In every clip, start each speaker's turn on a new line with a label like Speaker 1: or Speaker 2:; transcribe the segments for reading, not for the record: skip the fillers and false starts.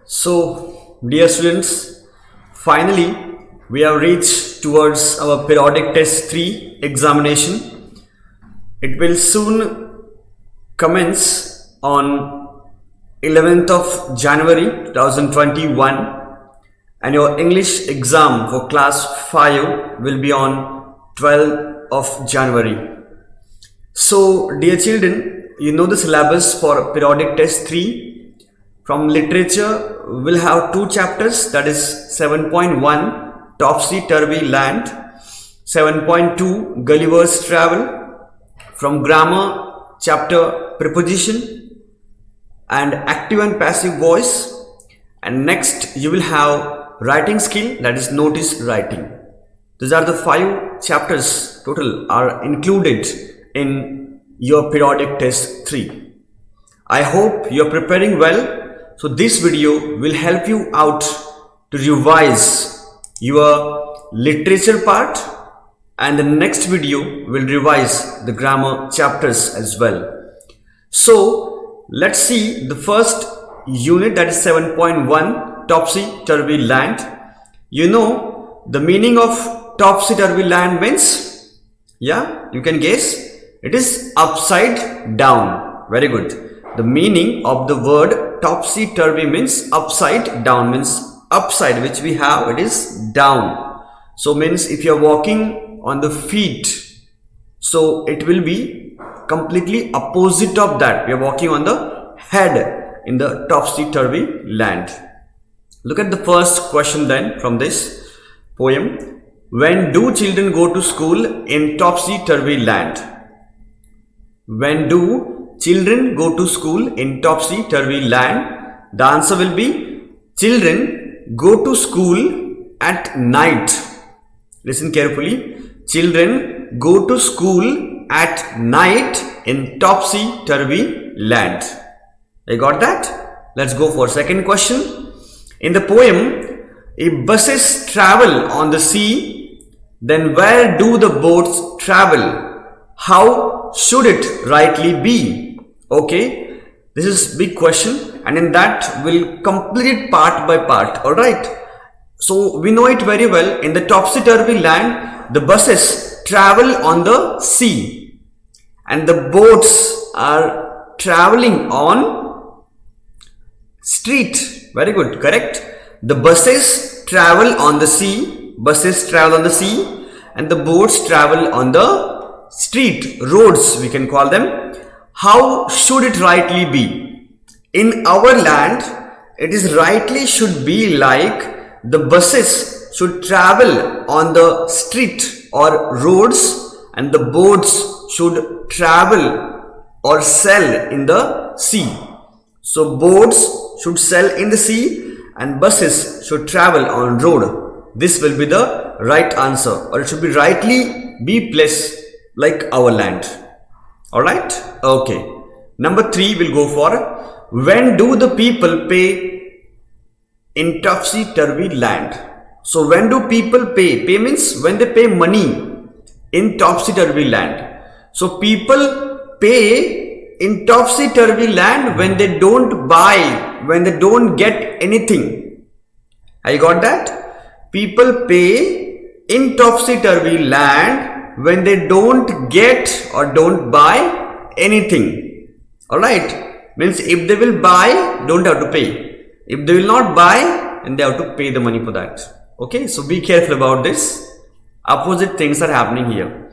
Speaker 1: So, dear students, finally we have reached towards our periodic test 3 examination. It will soon commence on 11th of January 2021, and your English exam for class 5 will be on 12th of January. So, dear children, you know the syllabus for periodic test 3. From literature, we'll have 2 chapters, that is 7.1 Topsy-Turvy Land, 7.2 Gulliver's Travel. From grammar, chapter preposition and active and passive voice. And next you will have writing skill, that is notice writing. These are the 5 chapters total are included in your periodic test 3. I hope you are preparing well. So this video will help you out to revise your literature part, and the next video will revise the grammar chapters as well. So let's see the first unit, that is 7.1 Topsy-Turvy Land. You know the meaning of Topsy-Turvy Land means? Yeah, you can guess. It is upside down. Very good. The meaning of the word topsy-turvy means upside down, means upside, which we have, it is down. So means if you are walking on the feet, so it will be completely opposite of that. We are walking on the head in the topsy-turvy land. Look at the first question then from this poem. When do children go to school in topsy-turvy land? When do children go to school in topsy-turvy land? The answer will be children go to school at night. Listen carefully. Children go to school at night in topsy-turvy land. You got that? Let's go for second question. In the poem, if buses travel on the sea, then where do the boats travel? How should it rightly be? Okay, this is big question, and in that we'll complete it part by part. Alright, so we know it very well. In the topsy-turvy land, the buses travel on the sea and the boats are traveling on street. Very good, correct. The buses travel on the sea, and the boats travel on the street, roads we can call them. How should it rightly be? In our land, it is rightly should be like the buses should travel on the street or roads, and the boats should travel or sail in the sea. So boats should sail in the sea and buses should travel on road. This will be the right answer, or it should be rightly be placed like our land. Alright, okay. Number 3 will go for when do the people pay in topsy-turvy land? So when do people pay? Pay means when they pay money in topsy-turvy land. So people pay in topsy-turvy land when they don't buy, when they don't get anything. I got that? People pay in topsy-turvy land when they don't get or don't buy anything. Alright, means if they will buy, don't have to pay. If they will not buy, then they have to pay the money for that. Okay, so be careful about this. Opposite things are happening here.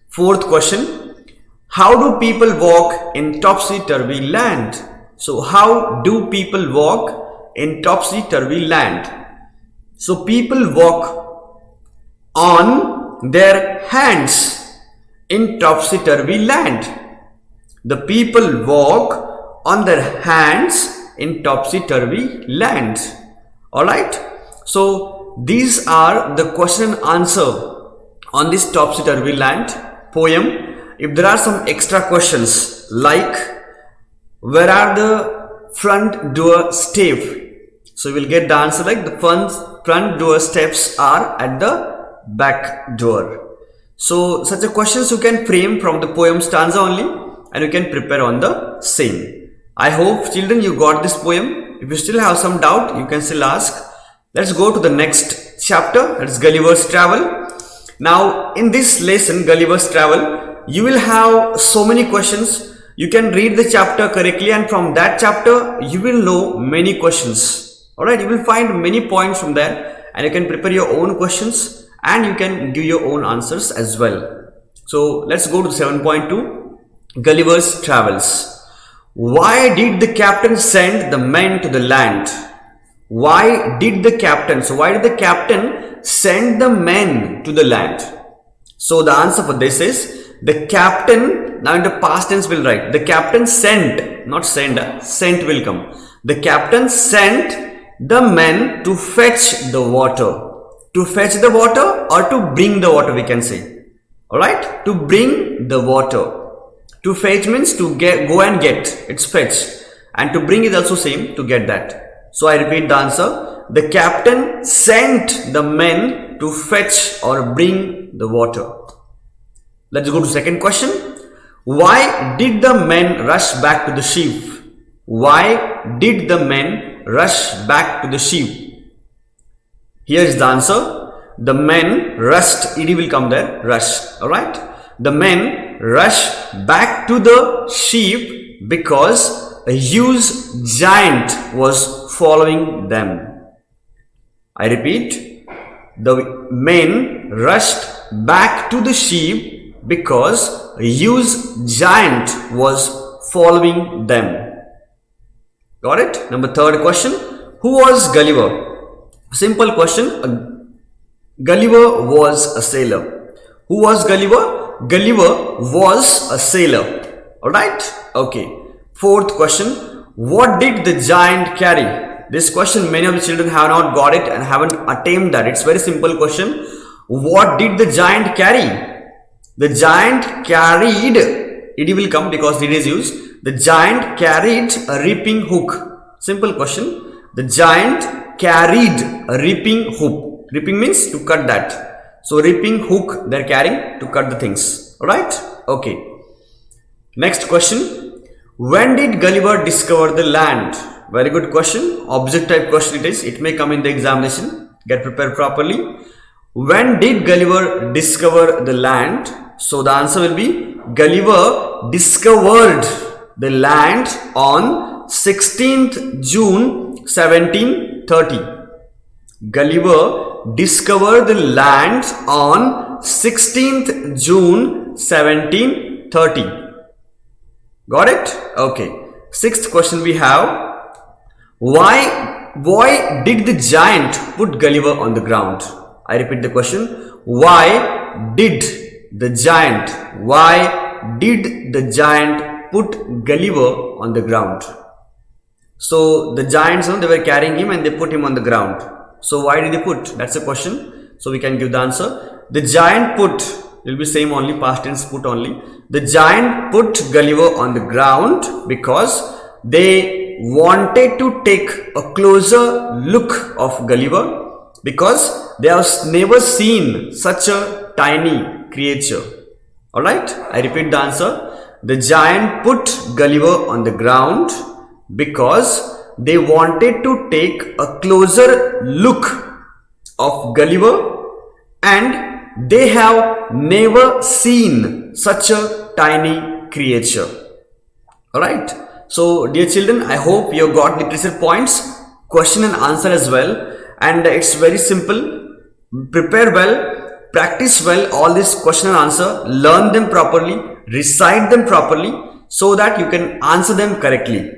Speaker 1: Fourth question. How do people walk in topsy-turvy land? So how do people walk in topsy-turvy land? So people walk on their hands in topsy-turvy land. The people walk on their hands in topsy-turvy land. Alright, so these are the question and answer on this topsy-turvy land poem. If there are some extra questions like where are the front door steps, so we will get the answer like the front door steps are at the back door. So such a questions you can frame from the poem stanza only, and you can prepare on the same. I hope children you got this poem. if you still have some doubt, you can still ask. Let's go to the next chapter, that's Gulliver's Travel. Now in this lesson, Gulliver's Travel, you will have so many questions. You can read the chapter correctly, and from that chapter you will know many questions. Alright, you will find many points from there, and you can prepare your own questions and you can give your own answers as well. So let's go to 7.2, Gulliver's Travels. Why did the captain send the men to the land? Why did the captain send the men to the land? So the answer for this is the captain. Now in the past tense we'll write the captain sent, not send, sent will come. The captain sent the men to fetch the water. To fetch the water or to bring the water, we can say. Alright, to bring the water. To fetch means to go and get, it's fetch, and to bring is also same, to get that. So I repeat the answer, the captain sent the men to fetch or bring the water. Let's go to second question. Why did the men rush back to the ship? Why did the men rush back to the ship? Here is the answer. The men rushed, ed will come there, rush. Alright, the men rushed back to the ship because a huge giant was following them. I repeat, the men rushed back to the ship because a huge giant was following them. Got it? Number third question. Who was Gulliver? Simple question. Gulliver was a sailor. Who was Gulliver? Gulliver was a sailor. Alright? Okay. Fourth question. What did the giant carry? This question many of the children have not got it and haven't attempted that. It's very simple question. What did the giant carry? The giant carried, it will come because it is used. The giant carried a reaping hook. Simple question. The giant carried a reaping hook. Reaping means to cut that. So reaping hook they're carrying to cut the things. Alright? Okay. Next question. When did Gulliver discover the land? Very good question. Object type question it is. It may come in the examination. Get prepared properly. When did Gulliver discover the land? So the answer will be Gulliver discovered the land on 16th June 1730. Gulliver discovered the land on 16th June 1730. Got it? Okay. Sixth question we have. Why did the giant put Gulliver on the ground? I repeat the question. Why did the giant put Gulliver on the ground? So the giants, they were carrying him and they put him on the ground. So why did they put? That's a question. So we can give the answer. The giant put, it will be same only, past tense put only. The giant put Gulliver on the ground because they wanted to take a closer look of Gulliver, because they have never seen such a tiny creature. Alright, I repeat the answer. The giant put Gulliver on the ground because they wanted to take a closer look of Gulliver and they have never seen such a tiny creature. Alright, so dear children, I hope you got literature points, question and answer as well, and it's very simple. Prepare well, practice well all this question and answer, learn them properly, recite them properly so that you can answer them correctly.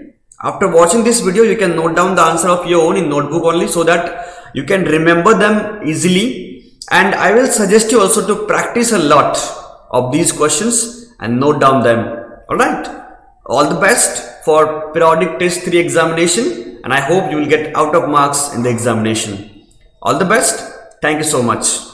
Speaker 1: After watching this video, you can note down the answer of your own in notebook only so that you can remember them easily. And I will suggest you also to practice a lot of these questions and note down them. Alright. All the best for periodic test 3 examination, and I hope you will get out of marks in the examination. All the best. Thank you so much.